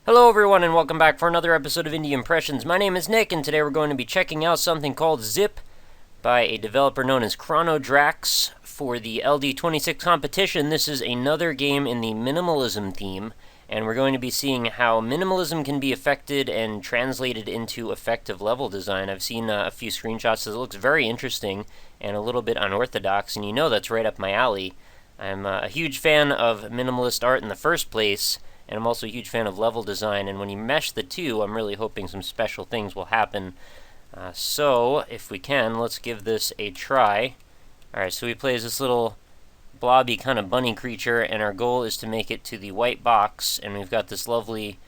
Hello everyone and welcome back for another episode of Indie Impressions. My name is Nick and today we're going to be checking out something called Zip by a developer known as Chronodrax for the LD26 competition. This is another game in the minimalism theme, and we're going to be seeing how minimalism can be affected and translated into effective level design. I've seen a few screenshots. It looks very interesting and a little bit unorthodox, and you know that's right up my alley. I'm a huge fan of minimalist art in the first place, and I'm also a huge fan of level design, and when you mesh the two, I'm really hoping some special things will happen. So, if we can, let's give this a try. Alright, so we play as this little blobby kind of bunny creature, and our goal is to make it to the white box, and we've got this lovely,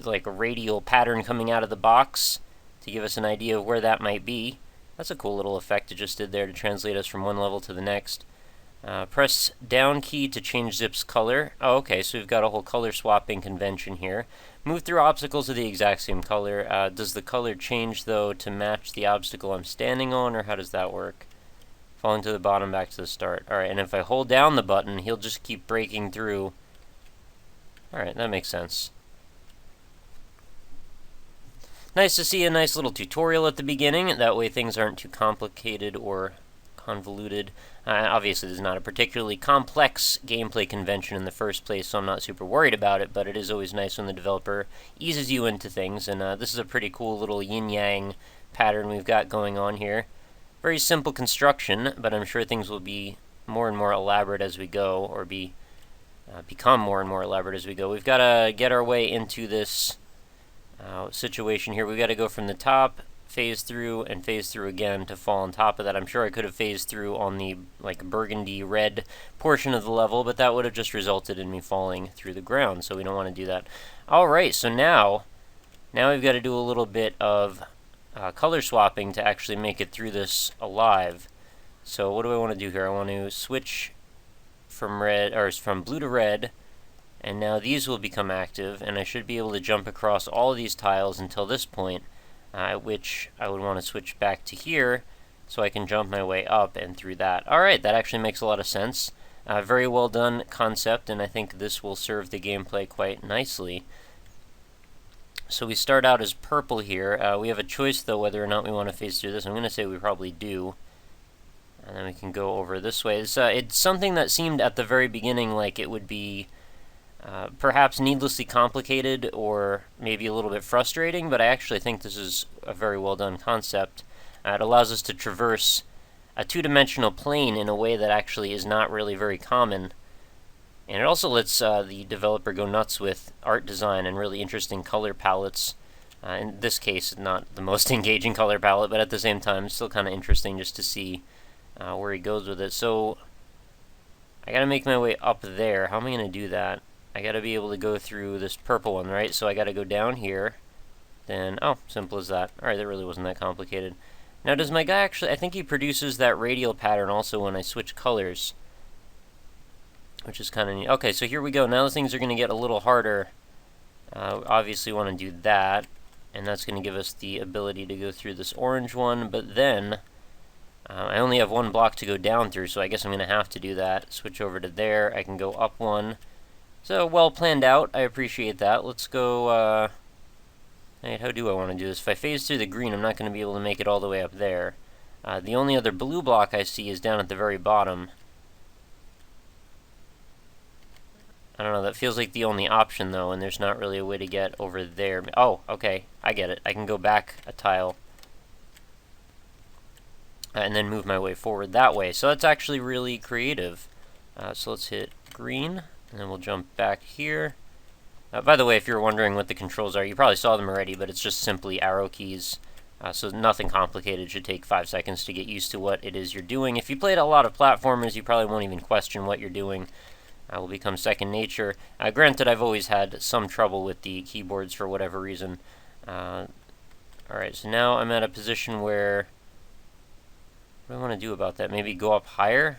like a radial pattern coming out of the box to give us an idea of where that might be. That's a cool little effect it just did there to translate us from one level to the next. Press down key to change Zip's color. Oh, okay, so we've got a whole color swapping convention here. Move through obstacles of the exact same color. Does the color change, though, to match the obstacle I'm standing on, or how does that work? Falling to the bottom, back to the start. Alright, and if I hold down the button, he'll just keep breaking through. Alright, that makes sense. Nice to see a nice little tutorial at the beginning. That way things aren't too complicated or convoluted. Obviously, this is not a particularly complex gameplay convention in the first place, so I'm not super worried about it, but it is always nice when the developer eases you into things, and this is a pretty cool little yin-yang pattern we've got going on here. Very simple construction, but I'm sure things will be more and more elaborate as we go, or become more and more elaborate as we go. We've got to get our way into this situation here. We've got to go from the top, phase through, and phase through again to fall on top of that. I'm sure I could have phased through on the burgundy red portion of the level, but that would have just resulted in me falling through the ground, so we don't want to do that. Alright, so now we've got to do a little bit of color swapping to actually make it through this alive. So what do I want to do here? I want to switch from blue to red, and now these will become active, and I should be able to jump across all of these tiles until this point, at which I would want to switch back to here so I can jump my way up and through that. Alright, that actually makes a lot of sense. Very well done concept, and I think this will serve the gameplay quite nicely. So we start out as purple here. We have a choice, though, whether or not we want to phase through this. I'm going to say we probably do. And then we can go over this way. It's something that seemed at the very beginning like it would be perhaps needlessly complicated or maybe a little bit frustrating, but I actually think this is a very well done concept. It allows us to traverse a two-dimensional plane in a way that actually is not really very common. And it also lets the developer go nuts with art design and really interesting color palettes. In this case, not the most engaging color palette, but at the same time, still kind of interesting just to see where he goes with it. So, I gotta make my way up there. How am I gonna do that? I gotta be able to go through this purple one, right? So I gotta go down here. Then, oh, simple as that. Alright, that really wasn't that complicated. Now, does my guy actually... I think he produces that radial pattern also when I switch colors, which is kind of neat. Okay, so here we go. Now the things are going to get a little harder. Obviously want to do that, and that's going to give us the ability to go through this orange one, but then I only have one block to go down through, so I guess I'm going to have to do that. Switch over to there. I can go up one. So, well planned out. I appreciate that. Let's go, how do I want to do this? If I phase through the green, I'm not going to be able to make it all the way up there. The only other blue block I see is down at the very bottom. I don't know, that feels like the only option, though, and there's not really a way to get over there. Oh, okay, I get it. I can go back a tile and then move my way forward that way. So that's actually really creative. So let's hit green, and then we'll jump back here. By the way, if you're wondering what the controls are, you probably saw them already, but it's just simply arrow keys. So nothing complicated. It should take 5 seconds to get used to what it is you're doing. If you played a lot of platformers, you probably won't even question what you're doing. Will become second nature. Granted, I've always had some trouble with the keyboards for whatever reason. Alright, so now I'm at a position where... What do I want to do about that? Maybe go up higher?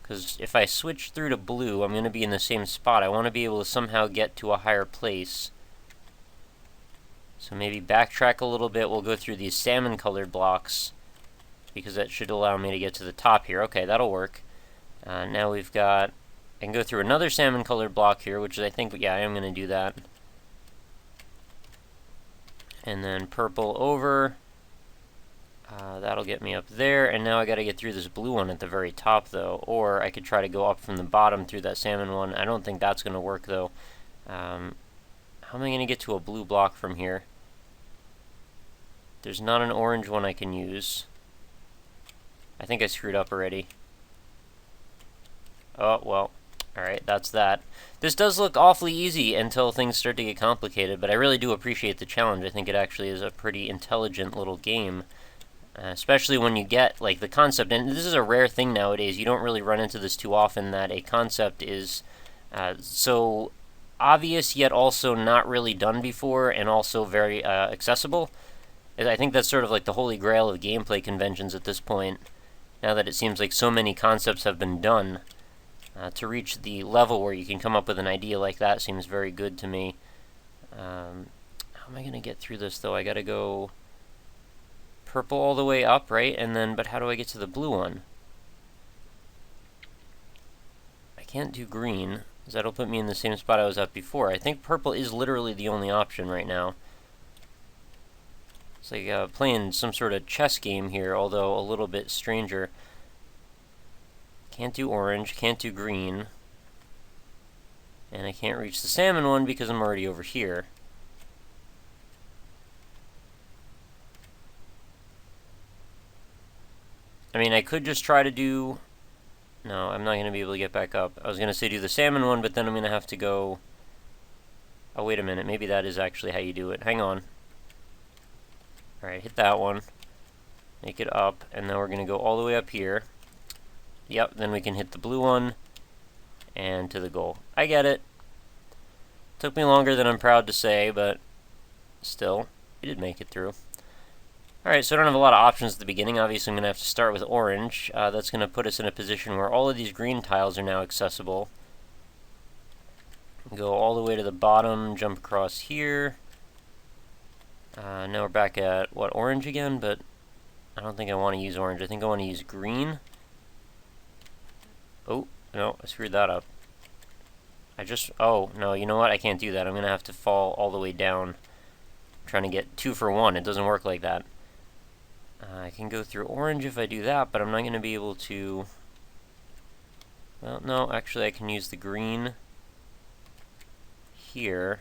Because if I switch through to blue, I'm going to be in the same spot. I want to be able to somehow get to a higher place. So maybe backtrack a little bit. We'll go through these salmon-colored blocks, because that should allow me to get to the top here. Okay, that'll work. Now we've got I can go through another salmon colored block here, which is, I think, yeah, I am going to do that. And then purple over. That'll get me up there, and now I gotta get through this blue one at the very top, though. Or I could try to go up from the bottom through that salmon one. I don't think that's gonna work, though. How am I gonna get to a blue block from here? There's not an orange one I can use. I think I screwed up already. Oh, well. Alright, that's that. This does look awfully easy until things start to get complicated, but I really do appreciate the challenge. I think it actually is a pretty intelligent little game. Especially when you get, like, the concept, and this is a rare thing nowadays, you don't really run into this too often, that a concept is so obvious, yet also not really done before, and also very accessible. I think that's sort of like the holy grail of gameplay conventions at this point, now that it seems like so many concepts have been done. To reach the level where you can come up with an idea like that seems very good to me. How am I going to get through this, though? I gotta go purple all the way up, right? And then, but how do I get to the blue one? I can't do green, because that'll put me in the same spot I was at before. I think purple is literally the only option right now. It's like playing some sort of chess game here, although a little bit stranger. Can't do orange, can't do green. And I can't reach the salmon one because I'm already over here. I mean, I could just try to do... No, I'm not going to be able to get back up. I was going to say do the salmon one, but then I'm going to have to go... Oh, wait a minute. Maybe that is actually how you do it. Hang on. Alright, hit that one. Make it up, and then we're going to go all the way up here. Yep, then we can hit the blue one, and to the goal. I get it. Took me longer than I'm proud to say, but still, we did make it through. Alright, so I don't have a lot of options at the beginning. Obviously, I'm going to have to start with orange. That's going to put us in a position where all of these green tiles are now accessible. Go all the way to the bottom, jump across here. Now we're back at, what, orange again? But I don't think I want to use orange. I think I want to use green. Oh, no, I screwed that up. Oh, no, you know what? I can't do that. I'm going to have to fall all the way down. I'm trying to get 2 for 1. It doesn't work like that. I can go through orange if I do that, but I'm not going to be able to... Well, no, actually I can use the green here.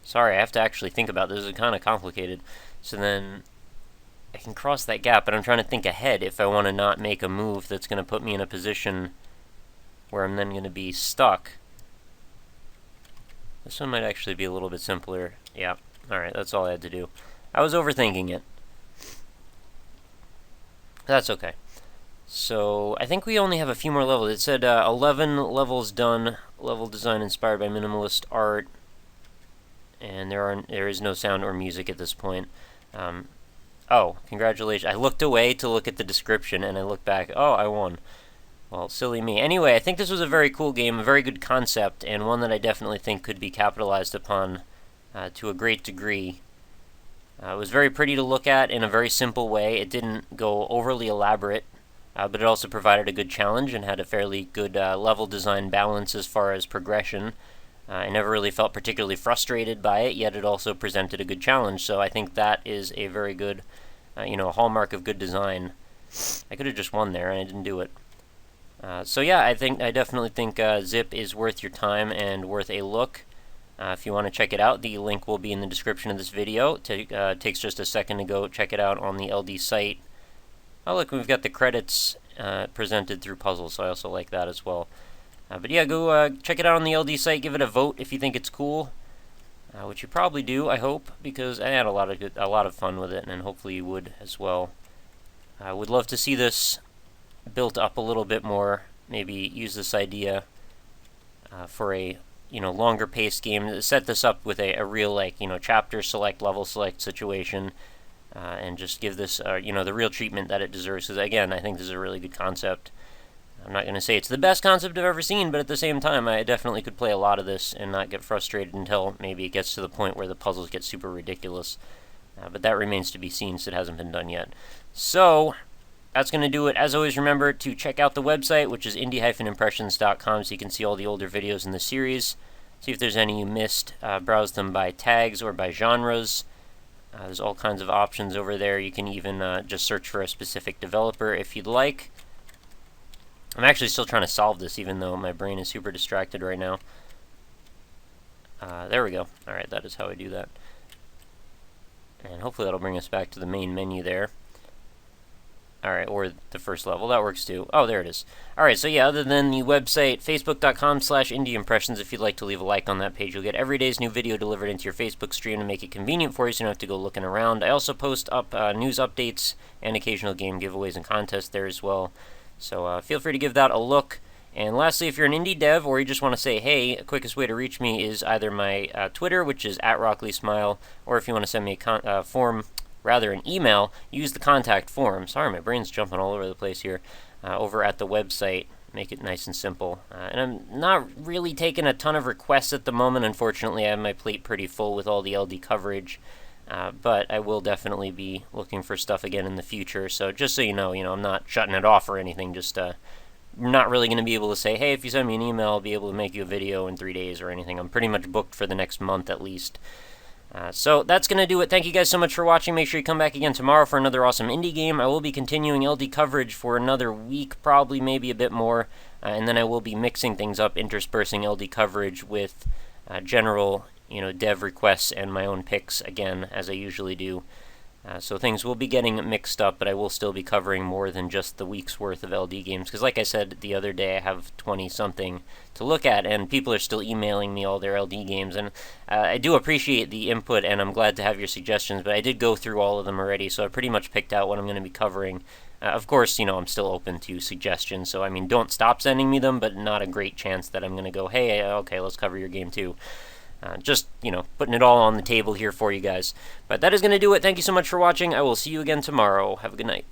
Sorry, I have to actually think about this. It's kind of complicated. So then I can cross that gap, but I'm trying to think ahead if I want to not make a move that's going to put me in a position where I'm then going to be stuck. This one might actually be a little bit simpler. Yeah, alright, that's all I had to do. I was overthinking it. That's okay. So, I think we only have a few more levels. It said 11 levels done, level design inspired by minimalist art, and there is no sound or music at this point. Oh, congratulations. I looked away to look at the description, and I looked back. Oh, I won. Well, silly me. Anyway, I think this was a very cool game, a very good concept, and one that I definitely think could be capitalized upon to a great degree. It was very pretty to look at in a very simple way. It didn't go overly elaborate, but it also provided a good challenge and had a fairly good level design balance as far as progression. I never really felt particularly frustrated by it, yet it also presented a good challenge, so I think that is a very good, a hallmark of good design. I could have just won there, and I didn't do it. So yeah, I definitely think Zip is worth your time and worth a look. If you want to check it out, the link will be in the description of this video. It takes just a second to go check it out on the LD site. Oh look, we've got the credits presented through puzzles, so I also like that as well. But yeah, go check it out on the LD site, give it a vote if you think it's cool. Which you probably do, I hope, because I had a lot of fun with it, and hopefully you would as well. I would love to see this built up a little bit more. Maybe use this idea for a longer paced game. Set this up with a real chapter select, level select situation, and just give this the real treatment that it deserves. Because again, I think this is a really good concept. I'm not going to say it's the best concept I've ever seen, but at the same time, I definitely could play a lot of this and not get frustrated until maybe it gets to the point where the puzzles get super ridiculous. But that remains to be seen, since it hasn't been done yet. So, that's going to do it. As always, remember to check out the website, which is indie-impressions.com, so you can see all the older videos in the series. See if there's any you missed. Browse them by tags or by genres. There's all kinds of options over there. You can even just search for a specific developer if you'd like. I'm actually still trying to solve this, even though my brain is super distracted right now. There we go. Alright, that is how I do that. And hopefully that'll bring us back to the main menu there. Alright, or the first level. That works too. Oh, there it is. Alright, so yeah, other than the website, facebook.com/indieimpressions, if you'd like to leave a like on that page, you'll get every day's new video delivered into your Facebook stream to make it convenient for you so you don't have to go looking around. I also post up news updates and occasional game giveaways and contests there as well. So feel free to give that a look. And lastly, if you're an indie dev or you just want to say, hey, the quickest way to reach me is either my Twitter, which is @RockLeeSmile, or if you want to send me an email, use the contact form. Sorry, my brain's jumping all over the place here. Over at the website, make it nice and simple. And I'm not really taking a ton of requests at the moment. Unfortunately, I have my plate pretty full with all the LD coverage. But I will definitely be looking for stuff again in the future. So just so you know, I'm not shutting it off or anything. Just not really going to be able to say, hey, if you send me an email, I'll be able to make you a video in 3 days or anything. I'm pretty much booked for the next month at least. So that's going to do it. Thank you guys so much for watching. Make sure you come back again tomorrow for another awesome indie game. I will be continuing LD coverage for another week, probably maybe a bit more. And then I will be mixing things up, interspersing LD coverage with general dev requests and my own picks again, as I usually do. So things will be getting mixed up, but I will still be covering more than just the week's worth of LD games. Because like I said the other day, I have 20-something to look at, and people are still emailing me all their LD games. And I do appreciate the input, and I'm glad to have your suggestions, but I did go through all of them already, so I pretty much picked out what I'm going to be covering. Of course, I'm still open to suggestions, so I mean, don't stop sending me them, but not a great chance that I'm going to go, hey, okay, let's cover your game too. Just, putting it all on the table here for you guys. But that is going to do it. Thank you so much for watching. I will see you again tomorrow. Have a good night.